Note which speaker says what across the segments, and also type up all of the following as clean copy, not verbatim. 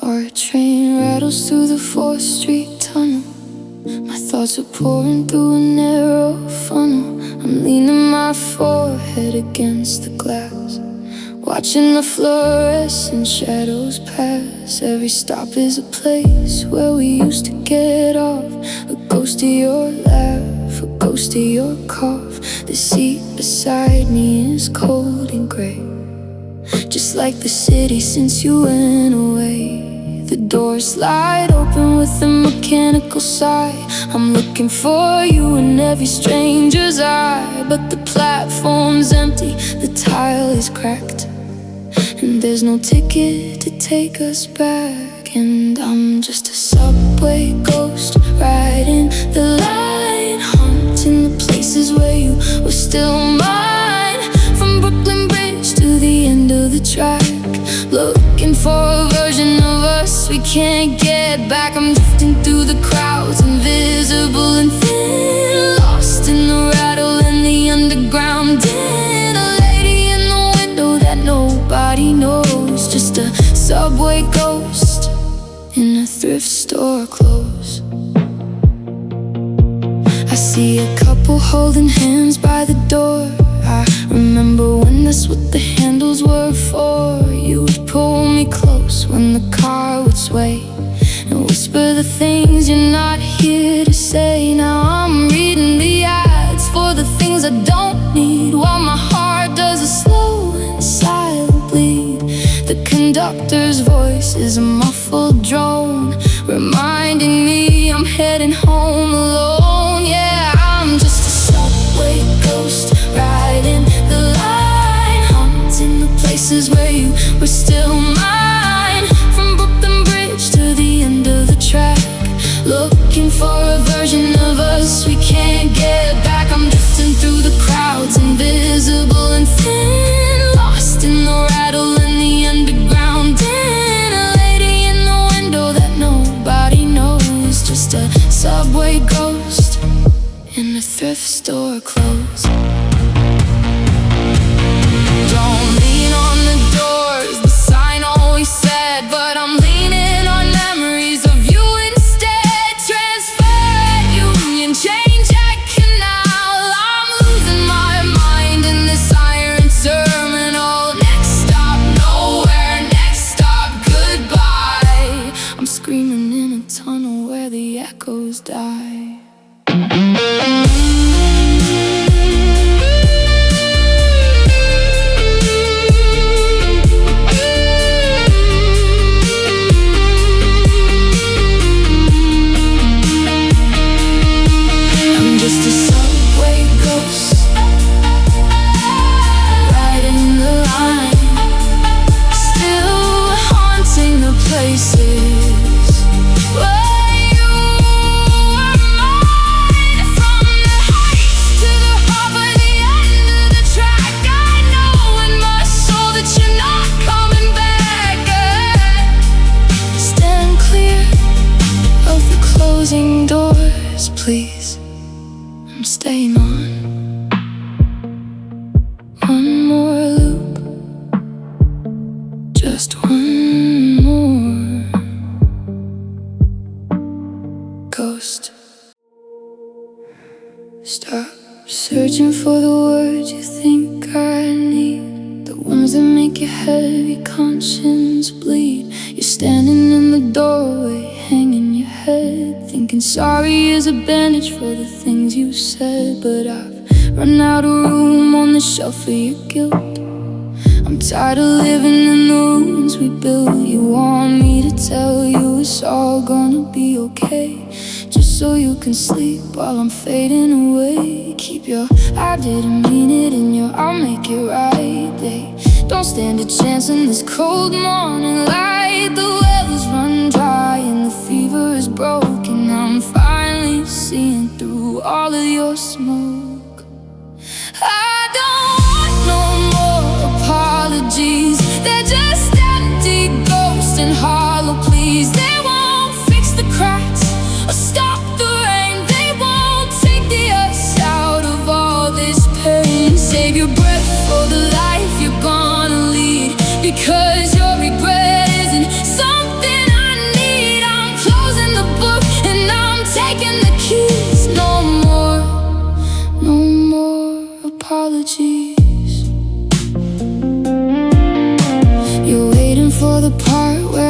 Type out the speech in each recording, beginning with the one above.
Speaker 1: car train rattles through the 4th Street tunnel. My thoughts are pouring through a narrow funnel. I'm leaning my forehead against the glass, watching the fluorescent shadows pass. Every stop is a place where we used to get off. A ghost of your laugh, a ghost of your cough. The seat beside me is cold and grey, just like the city since you went away. The doors slide open with a mechanical sigh. I'm looking for you in every stranger's eye, but the platform's empty, the tile is cracked, and there's no ticket to take us back. And I'm just a subway ghost, riding the line, haunting the places where you were still mine. From Brooklyn Bridge to the end of the track, looking for a version of us we can't get back. I'm drifting through the crowds, invisible and thin, lost in the rattle and the underground din. A lady in the window that nobody knows, just a subway ghost in a thrift store close. I see a couple holding hands by the door. I remember when that's what the handles were for. You would pull me close when the car would sway, and whisper the things you're not here to say. Now I'm reading the ads for the things I don't need, while my heart does a slow and silent bleed. The conductor's voice is a muffled drone, reminding me I'm heading home alone. Yeah, I'm just a subway ghost, riding the line, haunting the places where you were still mine. From Brooklyn Bridge to the end of the track, looking for a version of us we can't get back. I'm drifting through the crowds, invisible and thin, lost in the rattle and the underground din. A lady in the window that nobody knows, just a subway ghost in a thrift store close. Don't lean on the doors, the sign always said, but I'm leaning on memories of you instead. Transfer at Union, change at Canal. I'm losing my mind in this iron terminal. Next stop, nowhere, next stop, goodbye. I'm screaming in a tunnel where the echoes die. Doors, please, I'm staying on. One more loop, just one more ghost. Stop searching for the words you think I need, the ones that make your heavy conscience bleed. You're standing in the doorway, hanging your head, thinking sorry is a bandage for the things you said. But I've run out of room on the shelf for your guilt. I'm tired of living in the ruins we built. You want me to tell you it's all gonna be okay, just so you can sleep while I'm fading away. Keep your I didn't mean it in your I'll make it right. They don't stand a chance in this cold morning light. The wells run dry and the fever is broken. I'm finally seeing through all of your smoke. I don't want no more apologies, they're just empty ghosts and hollow pleas. They won't fix the cracks or stop the rain. They won't take the us out of all this pain. Save your breath for the life you're gonna lead, because your regret isn't something I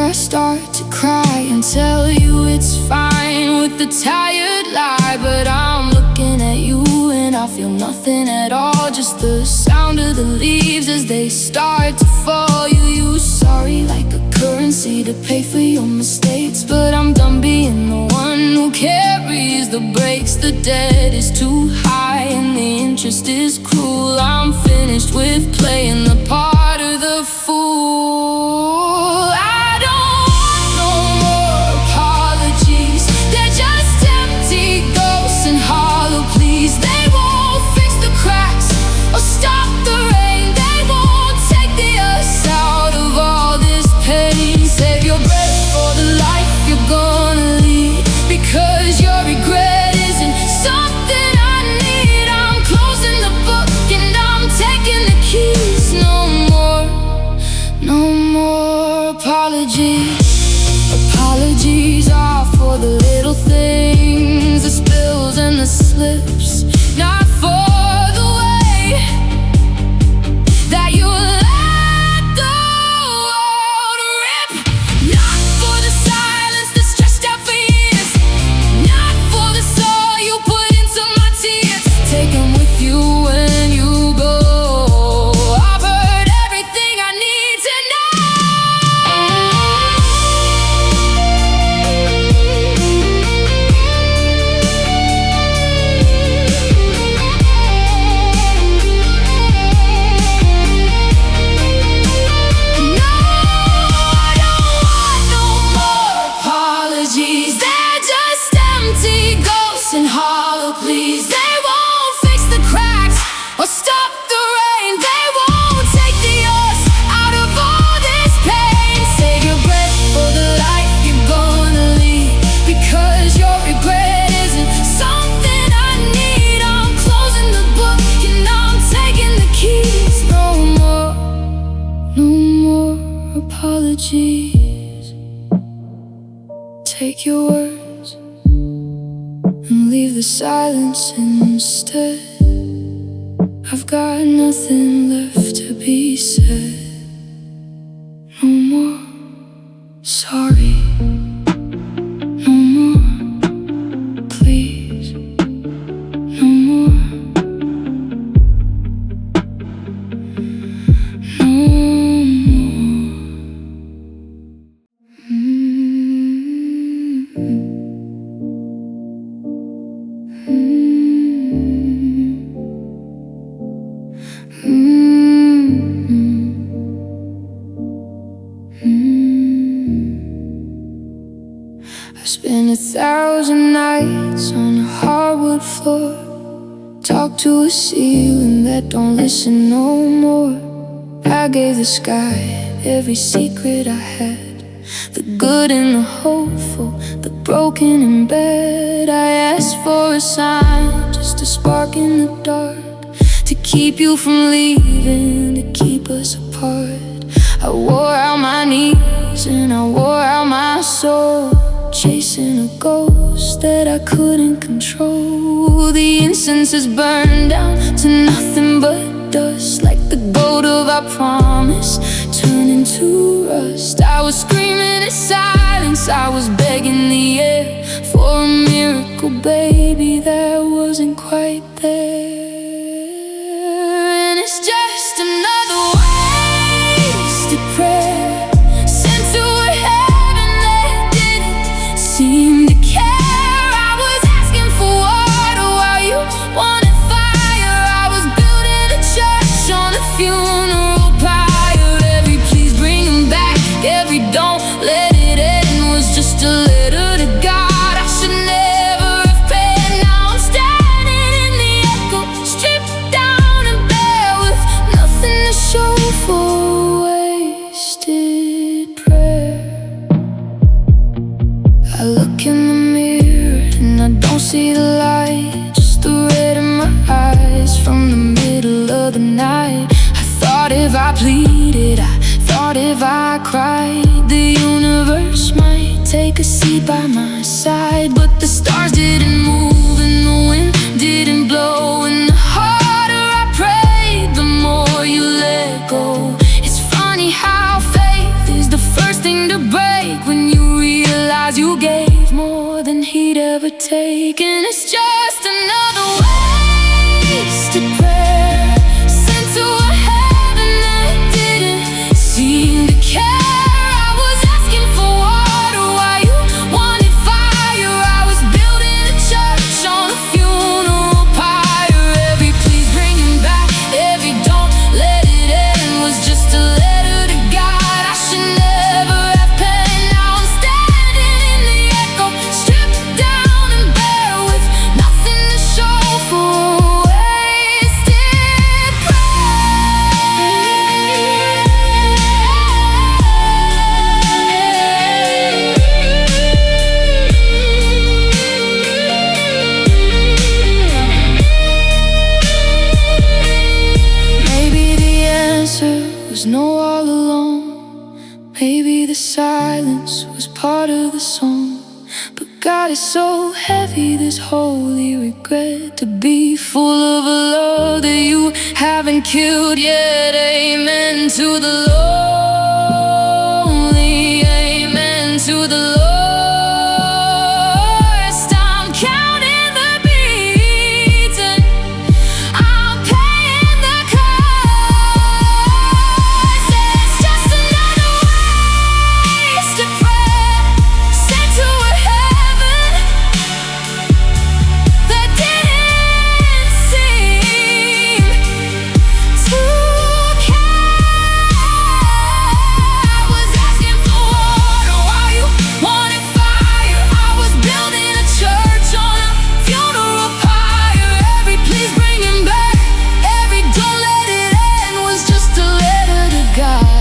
Speaker 1: I start to cry and tell you it's fine with the tired lie. But I'm looking at you and I feel nothing at all, just the sound of the leaves as they start to fall. You use sorry like a currency to pay for your mistakes, but I'm done being the one who carries the brakes. The debt is too high and the interest is cruel. I'm finished with playing the part of the fool. I don't want no more apologies. They're just empty ghosts and hollow pleas. They won't fix the cracks or stop the rain. They won't take the us out of all this pain. Save your breath for the life you're gonna lead, because your regret isn't something I need. I'm closing the book and I'm taking the keys. No more apologies. Apologies are for the little things, the spills and the slips, not for the way that you let the world rip. Not for the silence that stressed out for years, not for the soul you put into my tears. Take them with you when you go. I've heard everything I need to know. No, I don't want no more apologies. They're just empty ghosts and hollow pleas. They won't fix the cracks or stop the rain. They won't take the us out of all this pain. Save your breath for the life you're gonna lead, because your regret isn't something I need. I'm closing the book and I'm taking the keys. No more apologies. Take your words and leave the silence instead. I've got nothing left to be said. No more sorry, no more please, no more, no more. I've spent 1,000 nights on a hardwood floor, talk to a ceiling that don't listen no more. I gave the sky every secret I had, the good and the hopeful, the broken in bed. I asked for a sign, just a spark in the dark, to keep you from leaving, to keep us apart. I wore out my knees and I wore out my soul, chasing a ghost that I couldn't control. The incense is burned down to nothing but dust, like the gold of our promise turned into rust. I was screaming in silence, I was begging the air for a miracle, baby, that wasn't quite there. And it's just another wasted prayer sent to a heaven that didn't seem to care. I was asking for water while you wanted fire. I was building a church on a funeral pyre. Every please bring him back, every don't let it end was just a letter to God I should never have penned. Now I'm standing in the echo, stripped down and bare, with nothing to show for wasted prayer. I look in the mirror and I don't see the light, just the red in my eyes from the middle of the night. I thought if I pleaded, I thought if I cried, the universe might take a seat by my side. But the stars didn't move and the wind didn't blow, and the harder I prayed, the more you let go. It's funny how faith is the first thing to break. never take, and it's just another wasted prayer sent to a heaven that didn't seem to care. I was asking for water while you wanted fire. I was building a church on a funeral pyre. Every please bring him back, every don't let it end was just a letter to God. I should never have penned. Now I'm standing in the echo, stripped down and bare, with nothing to show for a wasted prayer. Maybe the answer was no all along. Maybe the silence was part of the song. But God is so heavy, this holy regret to be full of a love that you haven't killed yet. Amen to the lonely, amen to the lost. I'm counting the beats and I'm paying the cost. It's just another wasted prayer sent to a heaven that didn't seem to care. I was asking for water while you wanted fire. I was building a church on a funeral pyre. Every please bring him back, every don't let it end was just a letter to God.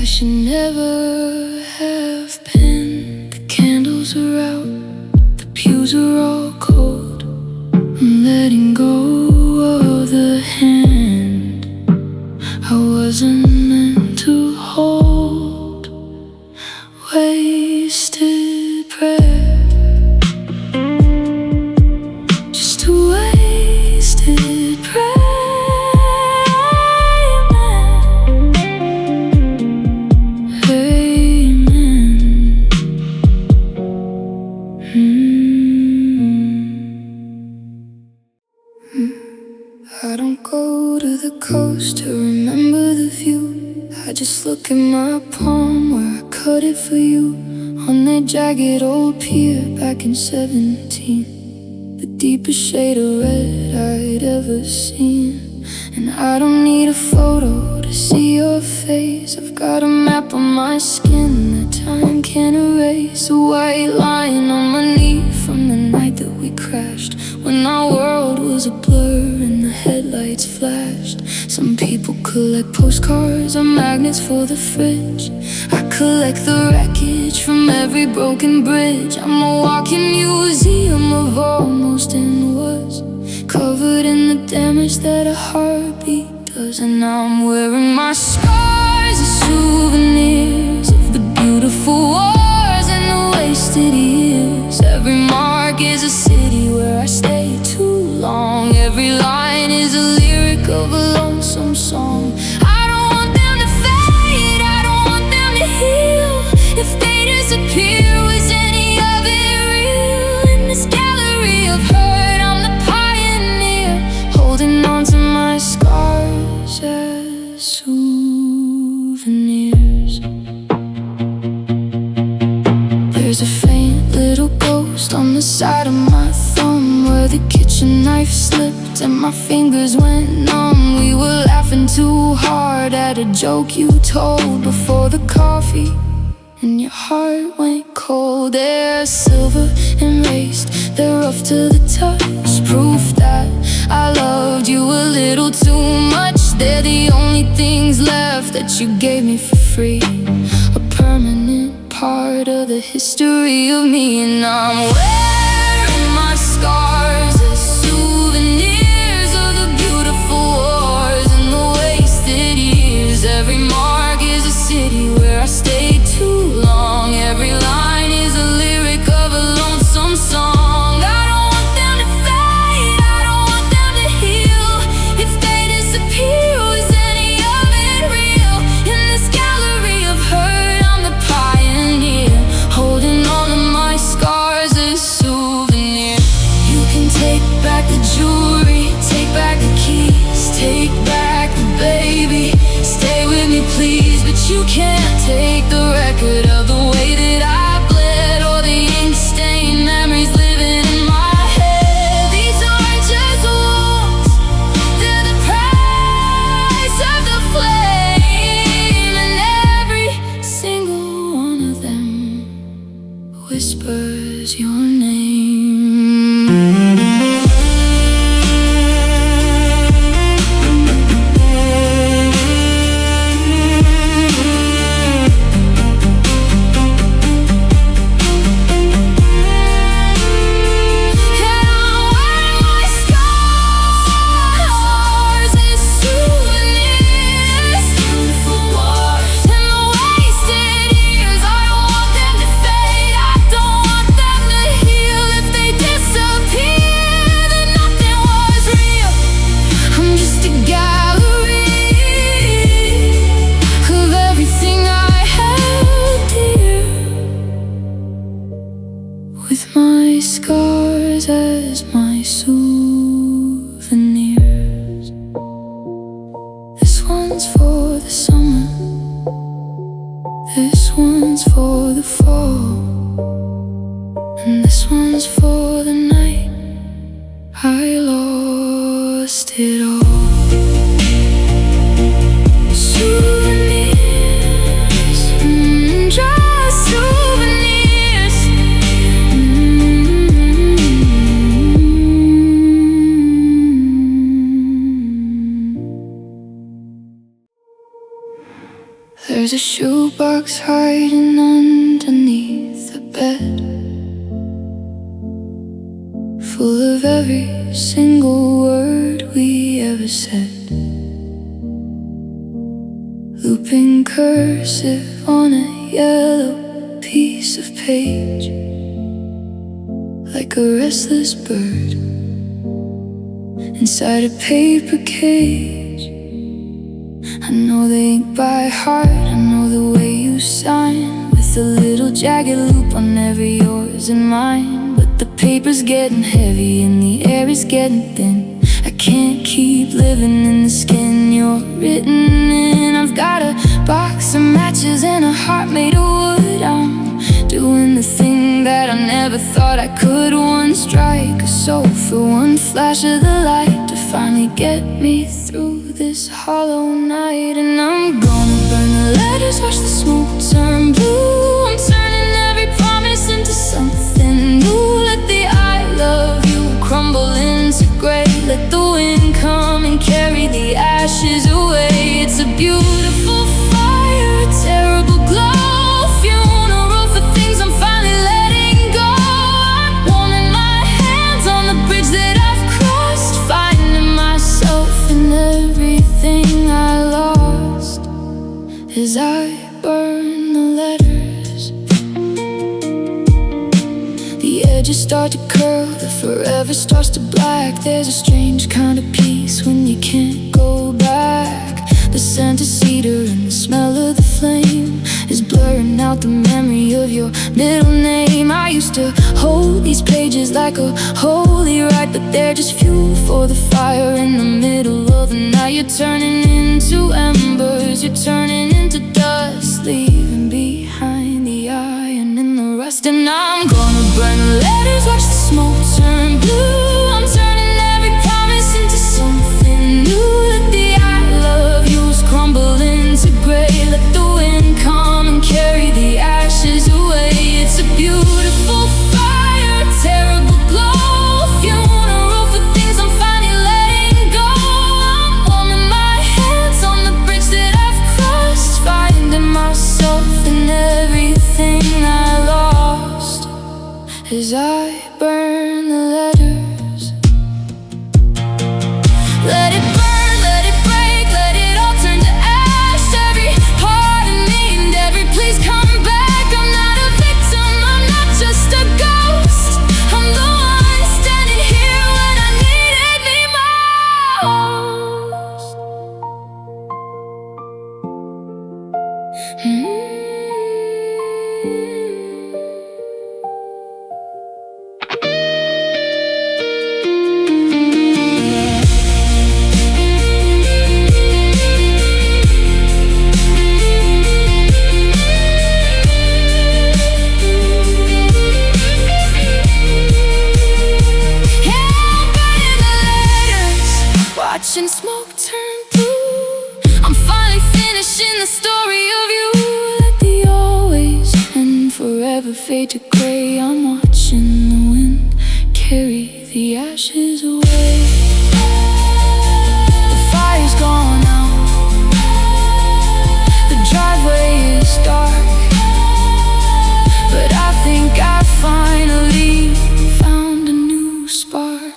Speaker 1: I should never have penned. The candles are out, the pews are all cold. I'm letting go of the hand I wasn't meant to hold. Wasted prayer, just a wasted prayer. Amen. I don't go to the coast to remember the view. I just look at my palm where I cut it for you, on that jagged old pier back in 17. The deepest shade of red I'd ever seen. And I don't need a photo to see your face. I've got a map on my skin that time can't erase. A white line on my knee from the night that we crashed, when our world was a blur and the headlights flashed. Some people collect postcards or magnets for the fridge. I collect the wreckage from every broken bridge. I'm a walking museum of almost and was, covered in the damage that a heartbeat does. And now I'm wearing my scars as souvenirs of the beautiful wars and the wasted years. Every mark is a city where I stayed too long. Every line is a lyric of a lonesome song. I don't want them to fade, I don't want them to heal. If they disappear, was any of it real? In this gallery of hurt, I'm the pioneer, holding on to my scars as souvenirs. There's a faint little ghost on the side of my thumb, where the kitchen knife slipped and my fingers went numb. We were laughing too hard at a joke you told before the coffee, and your heart went cold. They're silver enraced, they're rough to the touch, proof that I loved you a little too much. They're the only things left that you gave me for free, a permanent part of the history of me. And I'm wearing my scars as souvenirs of the beautiful wars and the wasted years. Every mark is a city where I stayed too long. Every line is a lyric of a lonesome song. I don't want them to fade, I don't want them to heal. If they disappear, was any of it real? In this gallery of hurt, I'm the pioneer, holding on to my scars as whispers your name. With my scars as my souvenirs. This one's for the summer, this one's for the fall, and this one's for the night I lost it all. Souvenirs, just souvenirs. There's a shoebox hiding underneath the bed, full of every single word we ever said, looping cursive on a yellow piece of page, like a restless bird inside a paper cage. I know the ink by heart, I know the way you sign, with a little jagged loop on every yours and mine. But the paper's getting heavy and the air is getting thin. I can't keep living in the skin you're written in. I've got a box of matches and a heart made of wood. I'm doing the thing that I never thought I could. One strike, a soul for one flash of the light, to finally get me through this hollow night. And I'm gonna burn the letters, watch the smoke turn blue. I'm turning every promise into something new. Let the I love you crumble into gray. Let the wind come and carry the ashes away. It's a beautiful fire, a terrible glow, funeral for things I'm finally letting go. I'm warming my hands on the bridge that I've crossed, finding myself in everything I lost as I burn the letters. The edges start to curl, the forever starts to black. There's a strange kind of peace when you can't go back. The scent of cedar and the smell of the flame is blurring out the memory of your middle name. I used to hold these pages like a holy rite, but they're just fuel for the fire in the middle of the night. You're turning into embers, you're turning into dust, leaving behind the iron and the rust. And I'm gonna burn the letters, watch the smoke turn blue. I'm turning every promise into something new. Let the I love yous crumble into gray. Let the wind come and carry the ashes away. It's a beautiful fire, terrible glow, funeral for things I'm finally letting go. I'm warming my hands on the bridge that I've crossed, finding myself in everything I lost as I burn the letters. Let it burn, let it break, let it all turn to ash. Every part of me and every please come back. I'm not a victim, I'm not just a ghost. I'm the one standing here when I needed me most. Watching smoke turn blue, I'm finally finishing the story of you. Let the always and forever fade to gray. carry the ashes away. The fire's gone out, the driveway is dark, but I think I finally found a new spark.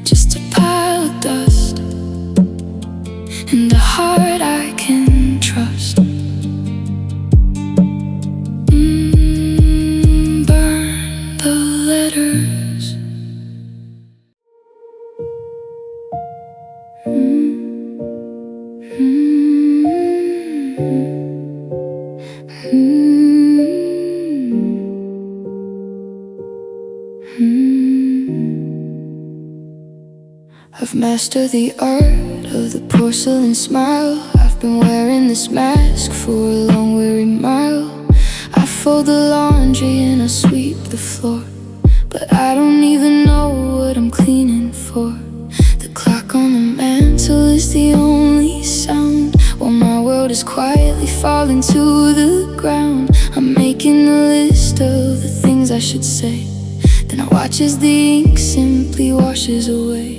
Speaker 1: Just a pile of dust and a heart I can trust. Burn the letters. I've mastered the art of the porcelain smile. I've been wearing this mask for a long weary mile. I fold the laundry and I sweep the floor, but I don't even know what I'm cleaning for. The clock on the mantle is the only sound, while my world is quietly falling to the ground. I'm making a list of the things I should say, then I watch as the ink simply washes away.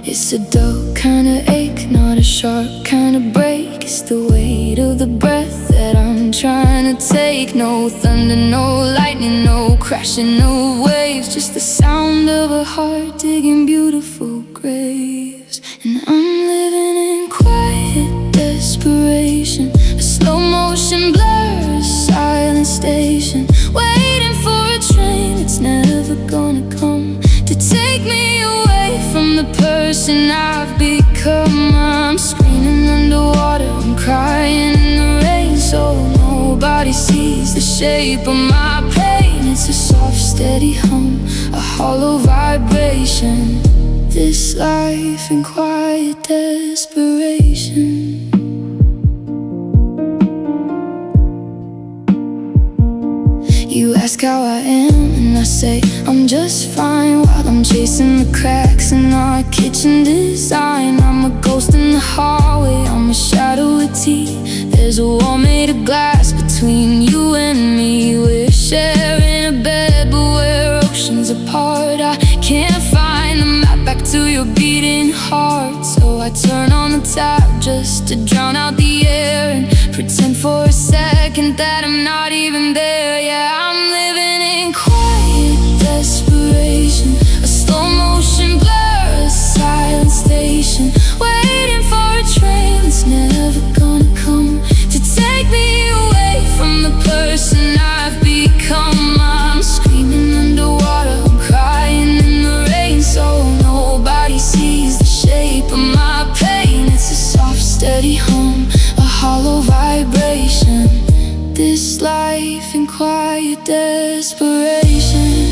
Speaker 1: It's a dull kind of ache, not a sharp kind of break. It's the weight of the breath that I'm trying to take. No thunder, no lightning, no crashing, no waves, just the sound of a heart digging beautiful graves. And I'm living in quiet desperation, a slow motion blur, a silent station, waiting for a train that's never gonna come to take me away from the person I've become. I'm screaming underwater, I'm crying in the rain, so nobody sees the shape of my pain. It's a soft, steady hum, a hollow vibration. This life in quiet desperation. You ask how I am, and I say I'm just fine, while I'm chasing the cracks in our kitchen design. I'm a ghost in the hallway, I'm a shadow with teeth. There's a wall made of glass between you and me. We're sharing a bed, but we're oceans apart. I can't find the map back to your beating heart, so I turn on the tap just to drown out the air and pretend for a second that I'm not even there. Yeah, I'm living in quiet desperation, a slow motion blur, a silent station, waiting for a train that's never gonna come to take me away from the person I've become. I'm screaming underwater, I'm crying in the rain, so nobody sees the shape of my pain. It's a soft, steady hum, a hollow vibration. This life in quiet desperation.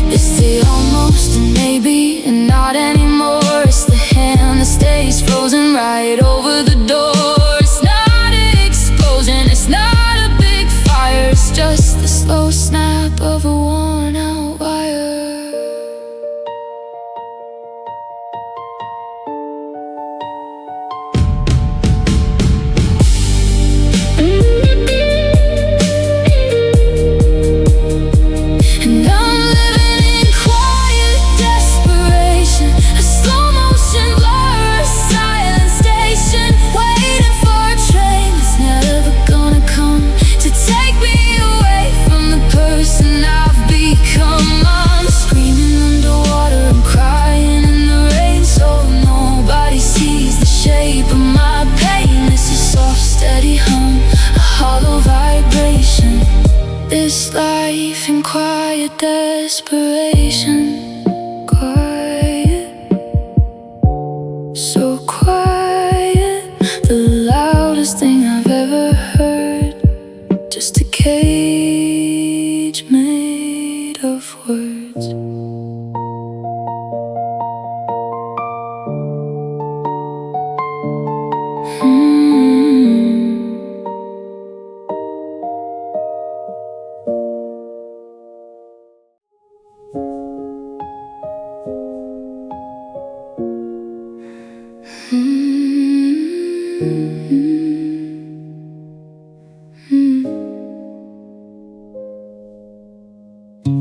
Speaker 1: It's the almost and maybe and not anymore. It's the hand that stays frozen right over the door. It's not an explosion, it's not a big fire, it's just the slow snap of a worn out wire. And I'm living in quiet desperation, a slow motion blur, a silent station, waiting for a train that's never gonna come to take me away from the person I've become. I'm screaming underwater, I'm crying in the rain, so nobody sees the shape of my pain. It's a soft, steady hum, a hollow vibration. This life in quiet desperation. Quiet, so quiet, the loudest thing I've ever heard. Just a cage made of words.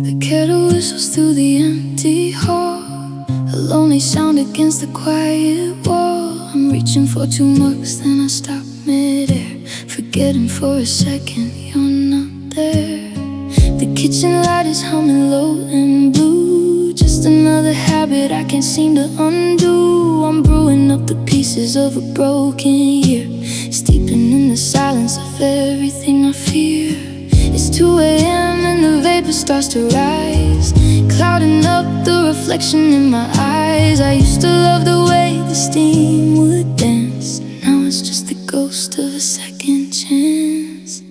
Speaker 1: The kettle whistles through the empty hall, a lonely sound against the quiet wall. I'm reaching for 2 marks, then I stop midair, forgetting for a second you're not there. The kitchen light is humming low and blue, just another habit I can't seem to undo. I'm brewing up the pieces of a broken year, steeping in the silence of everything I fear. It's 2 a.m. and the vapor starts to rise, clouding up the reflection in my eyes. I used to love the way the steam would dance, now it's just the ghost of a second chance.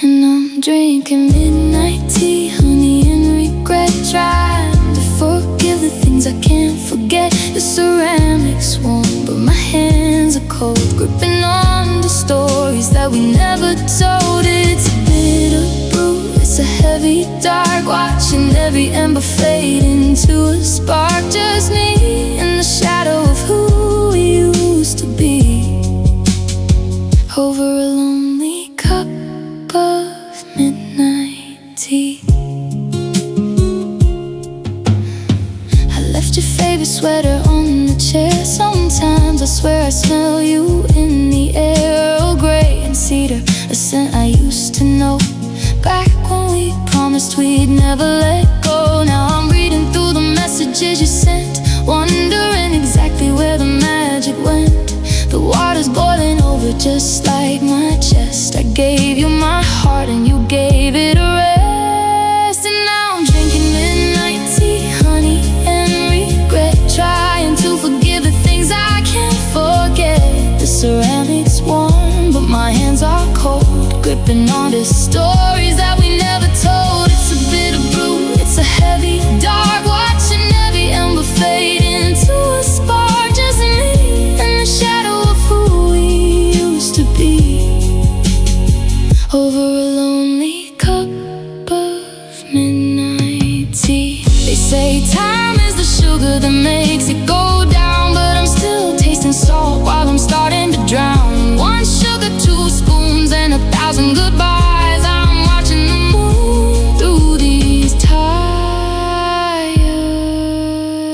Speaker 1: And I'm drinking midnight tea, honey and regret, trying to forgive the things I can't forget. The ceramic's warm, but my hands are cold, gripping on the stories that we never told. It's a bitter brew, it's a heavy dark, watching every ember fade into a spark. Just me in the shadow of who we used to be, over a lonely cup of midnight tea. I left your favorite sweater on the chair. Sometimes I swear I smell you in the air. Earl Grey and cedar, a scent I used to know, back when we promised we'd never let go. Now I'm reading through the messages you sent, wondering exactly where the magic went. The water's boiling over just like my chest. I gave you my heart and you gave it a rest. And now I'm drinking midnight tea, honey and regret, trying to forgive the things I can't forget. The ceramic's warm, but my hands are cold, gripping on the stories that we never told. It's a bitter brew, it's a heavy dark, watching every ember fade into a spark. Just me in the shadow of who we used to be, over a lonely cup of midnight tea. They say time is the sugar that makes it go down, but I'm still tasting salt while I'm starting to drown. 1 sugar, 2 spoons, and 1,000 goodbyes. I'm watching the moon through these tired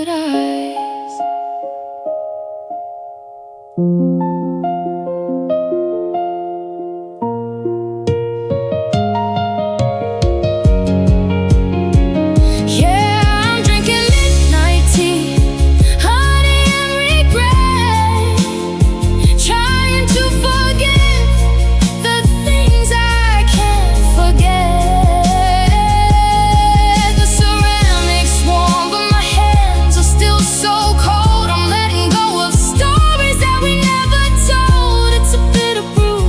Speaker 1: eyes. Yeah, I'm drinking midnight tea, honey and regret, trying to forget the things I can't forget. The ceramic's warm, but my hands are still so cold. I'm letting go of stories that we never told. It's a bitter brew,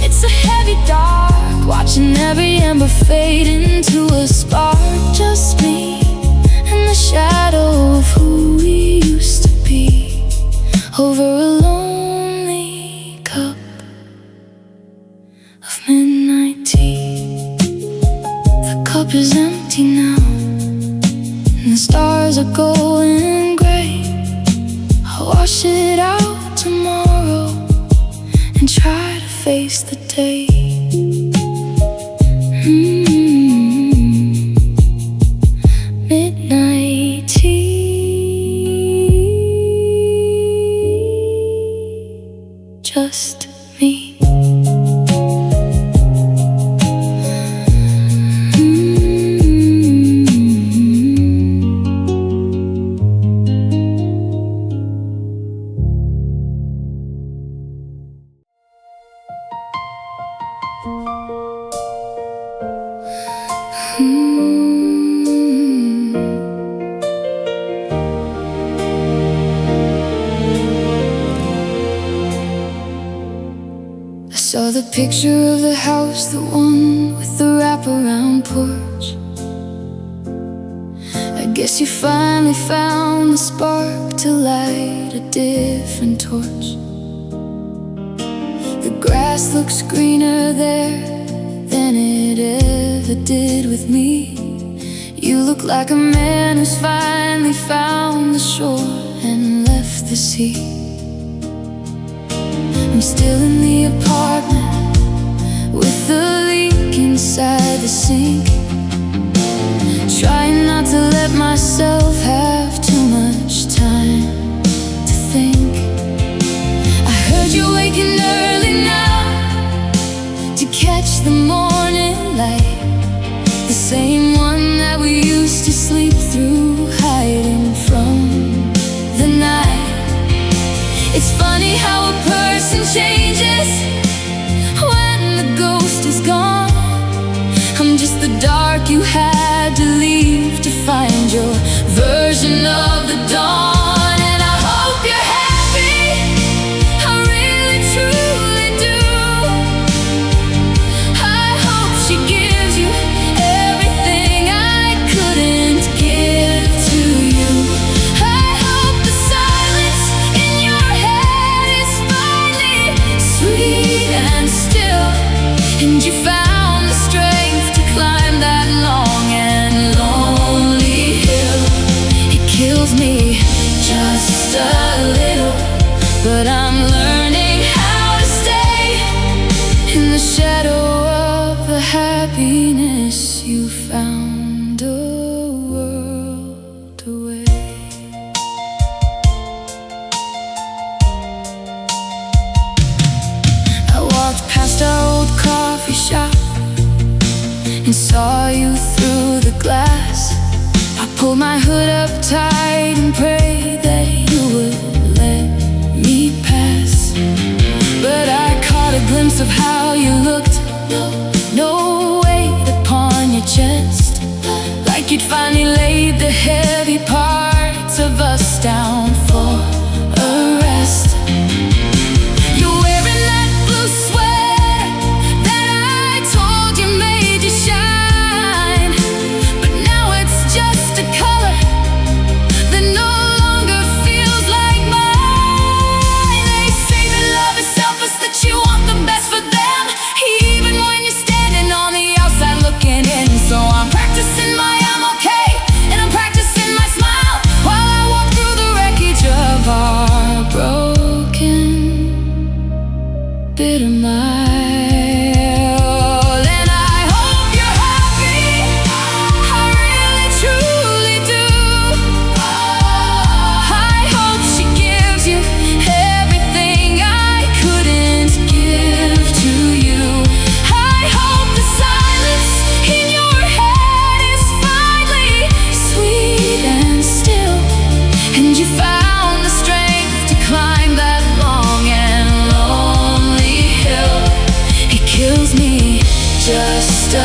Speaker 1: it's a heavy dark, watching every ember fade into a spark. Just me in the shadow of who we used to be, over a lonely cup of midnight tea. The cup is empty now, and the stars are going gray. I'll wash it out tomorrow and try to face the day. Midnight tea, just me. I saw the picture of the house, the one with the wraparound porch. I guess you finally found the spark to light a different torch. The grass looks greener there than it ever did with me. You look like a man who's finally found the shore and left the sea. I'm still in the apartment with the leak inside the sink, trying myself have too much time to think. I heard you waking early now to catch the morning light, the same one that we used to sleep through, hiding from the night. It's funny how a person changes when the ghost is gone. I'm just the dark you had to leave to find your version of the dawn. And I hope you're happy, I really truly do. I hope she gives you everything I couldn't give to you. I hope the silence in your head is finally sweet and still, and you found the strength to climb that long and lonely hill. It kills me just a little, but I'm learning how to stay in the shadow of the happiness you found a world away. I walked past our old coffee shop and saw you through the glass. I pulled my hood up tight and prayed that you would let me pass. But I caught a glimpse of how you looked, no weight upon your chest, like you'd finally laid the heavy parts of us down for a rest. You're wearing that blue sweater that I told you made you shine, but now it's just a color that no longer feels like mine. They say that love is selfless, that you want the best for them, even when you're standing on the outside looking in. So I'm practicing my I'm okay, and I'm practicing my smile while I walk through the wreckage of our broken, bitter mile. And I hope you're happy, I really truly do. I hope she gives you everything I couldn't give to you. I hope the silence in your head is finally sweet and still, and you found the strength to climb that long and lonely hill. It kills me just a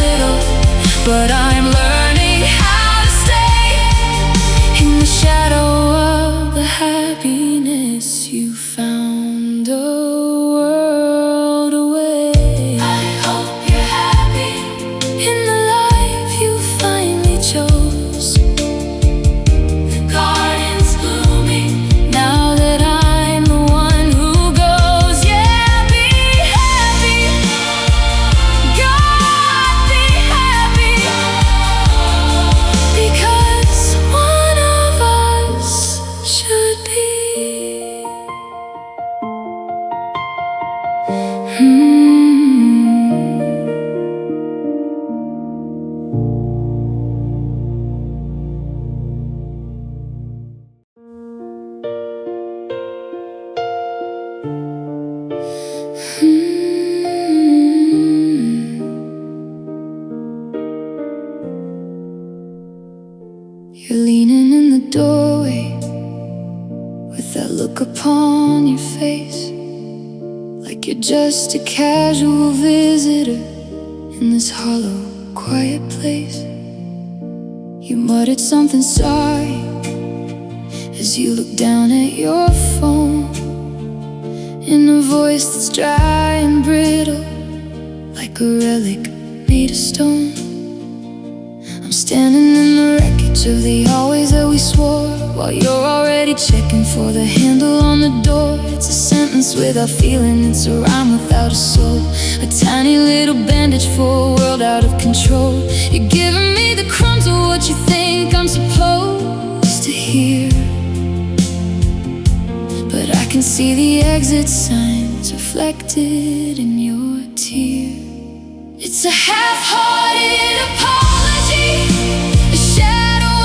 Speaker 1: little, but I'm learning how to stay in the shadow of the happiness you found a world away. I hope you're happy in the life you finally chose. The garden's blooming now that I'm the one who goes. Yeah, be happy, God, be happy, because one of us should be. You're leaning in the doorway with that look upon your face, like you're just a casual visitor in this hollow, quiet place. You muttered something sorry as you look down at your phone, in a voice that's dry and brittle, like a relic made of stone. I'm standing in the wreckage of the always that we swore, while you're already checking for the handle on the door. It's a sentence without feeling, it's a rhyme without a soul, a tiny little bandage for a world out of control. You're giving me the crumbs of what you think I'm supposed to hear, but I can see the exit signs reflected in your tear. It's a half-hearted apology, a shadow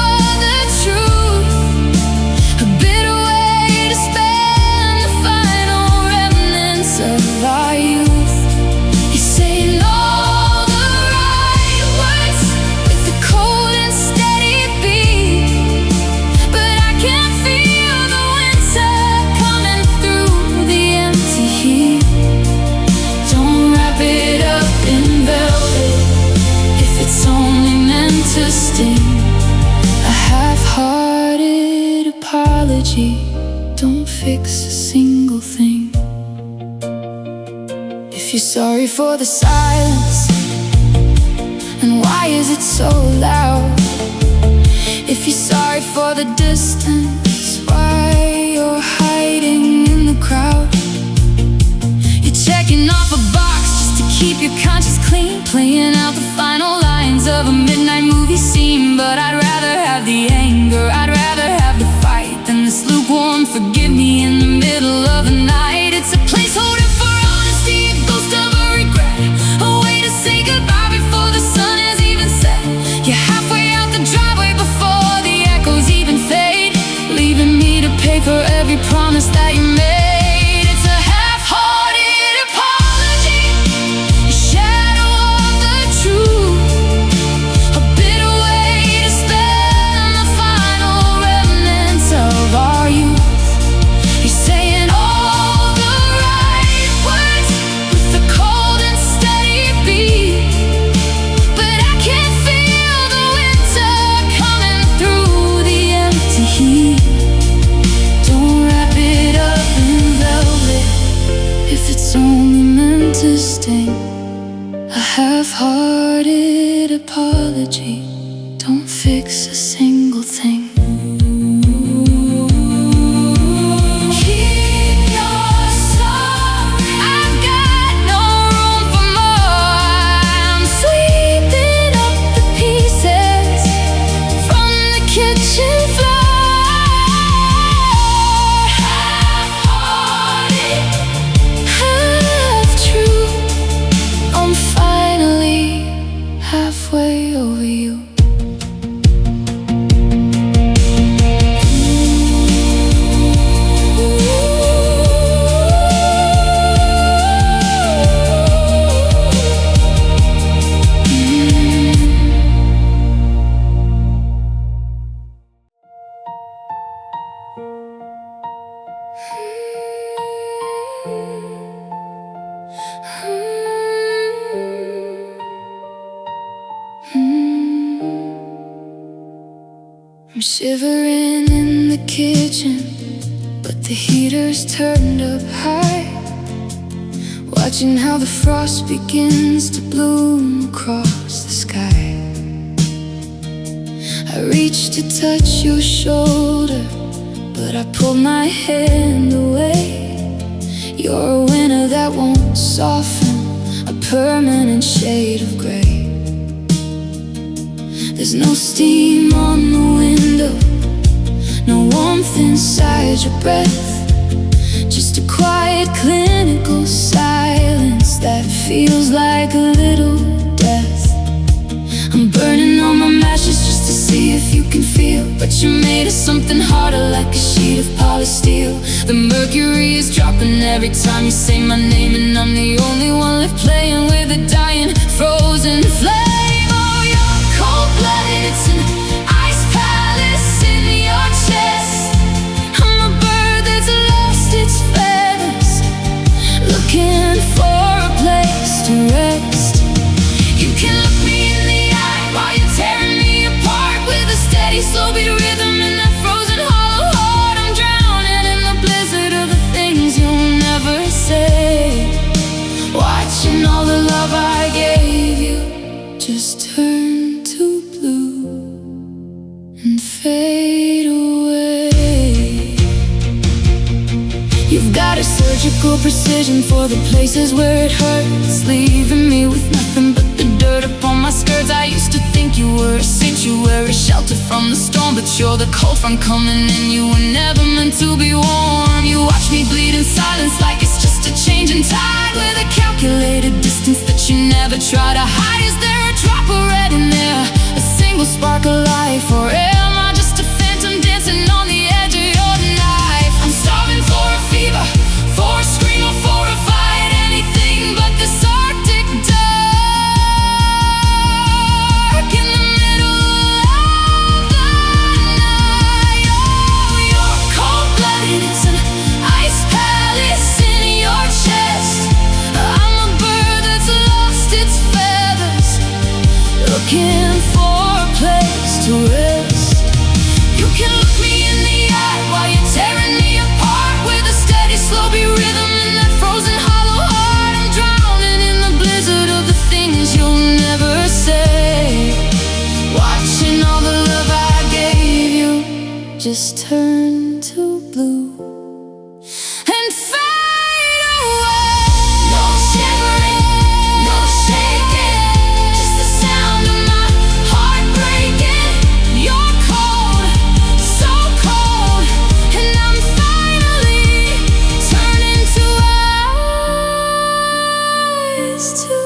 Speaker 1: to sting. A half-hearted apology don't fix a single thing. If you're sorry for the silence, and why is it so loud? If you're sorry for the distance, why you're hiding in the crowd? You're checking off a box just to keep your conscience clean, playing out the final lines of a midnight movie scene. But I'd rather have the anger, I'd rather have the fight than this lukewarm forgive me in the middle of the night. It's a placeholder for honesty, a ghost of a regret, a way to say goodbye before the sun has even set. You're halfway out the driveway before the echoes even fade, leaving me to pay for every promise that you made. It's a half-hearted apology, a shadow of the truth, a bitter way to spend the final remnants of our youth. You're saying all the right words with a cold and steady beat, but I can feel the winter coming through the empty heat. Don't wrap it up in velvet if it's only meant to sting. A half-hearted apology don't fix a single thing. Keep your sorry, I've got no room for more. I'm sweeping up the pieces from the kitchen floor. Half-hearted, half-true, I'm finally halfway over you. I'm shivering in the kitchen, but the heater's turned up high, watching how the frost begins to bloom across the sky. I reached to touch your shoulder, but I pulled my hand away. You're a winter that won't soften, a permanent shade of gray. There's no steam on the window, no warmth inside your breath, just a quiet clinical silence that feels like a little death. I'm burning all my matches just to see if you can feel, but you're made of something harder, like a sheet of polished steel. The mercury is dropping every time you say my name, and I'm the only one left playing with a dying, frozen flame. Oh, you're cold-blooded, it's an ice palace in your chest. I'm a bird that's lost its feathers, looking for a place to rest. You can look me in the eye while you're tearing me apart, with a steady, slow-beat rhythm in that frozen hollow heart. I'm drowning in the blizzard of the things you'll never say, watching all the love I gave you just turn to blue and fade away. You've got a surgical precision for the places where it hurts, leaving me with nothing but the dirt upon my skirts. I used to think you were a sanctuary, shelter from the storm, but you're the cold front coming in. You were never meant to be warm. You watch me bleed in silence like it's just a changing tide, with a calculated distance that you never try to hide. Is there a drop of red in there, a single spark of life, or am I just a phantom dancing on the edge of your knife? I'm starving for a fever, for a scream, or for a fight, anything but this Arctic dark in the middle of the night. Oh, you're cold-blooded, it's an ice palace in your chest. I'm a bird that's lost its feathers, looking to rest. You can look me in the eye while you're tearing me apart, with a steady, slow beat rhythm and that frozen hollow heart. I'm drowning in the blizzard of the things you'll never say, watching all the love I gave you just turn to blue and fade away. No shivering, no shaking, just the sound of my heart breaking. You're cold, so cold, and I'm finally turning to eyes too.